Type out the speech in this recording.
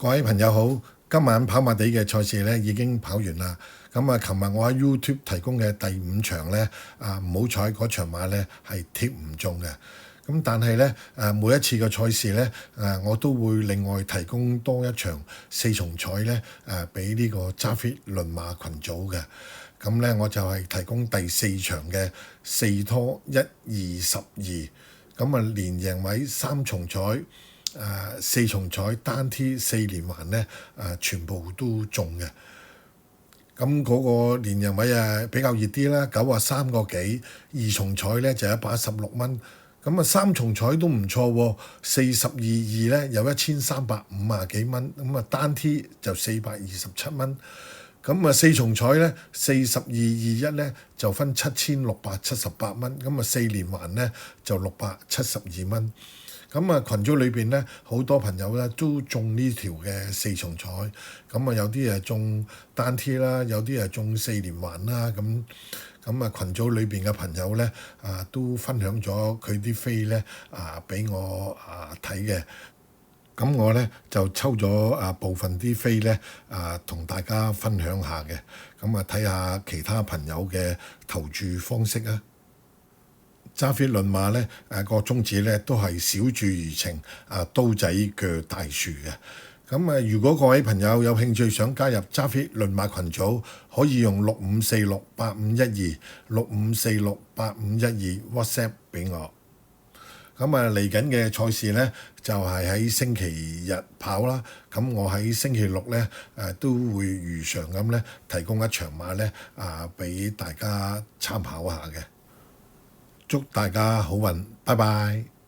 各位朋友好，今晚跑馬地嘅賽事咧已經跑完啦。咁啊，琴日我喺 YouTube 提供嘅第5場咧，唔好彩嗰場馬咧係貼唔中嘅。咁但係咧每一次嘅賽事咧我都會另外提供多一場4重彩咧俾呢個揸 fit 輪馬群組嘅。咁咧我就係提供第4場嘅4拖1、2、12，咁啊連贏位3重彩。4重彩單 T 4連環咧全部都中嘅。咁嗰個連贏位比較熱啲啦，93個幾，2重彩咧就116蚊。咁3重彩都唔錯喎，42.2咧有1350幾蚊，咁啊單 T 就427蚊。咁4重彩咧42.21咧就分7678蚊，咁4連環咧就672蚊。咁群組裏邊咧好多朋友咧都中呢條嘅4重彩，咁有啲係中單 T 啦，有啲係中4連環啦，咁群組裏邊嘅朋友咧都分享咗佢啲飛咧俾我睇嘅。咁我咧就抽咗部分啲飛咧同大家分享下嘅，咁睇下其他朋友嘅投注方式啊。揸 fit 輪馬咧個宗旨咧都係小注怡情，刀仔鋸大樹嘅。咁如果各位朋友有興趣想加入揸 fit 輪馬群組，可以用65468512 65468512 WhatsApp 俾我。咁嚟緊嘅賽事咧就係喺星期日跑啦。咁我喺星期六咧都會如常咁咧提供一場馬咧俾大家參考下嘅。祝大家好運，拜拜。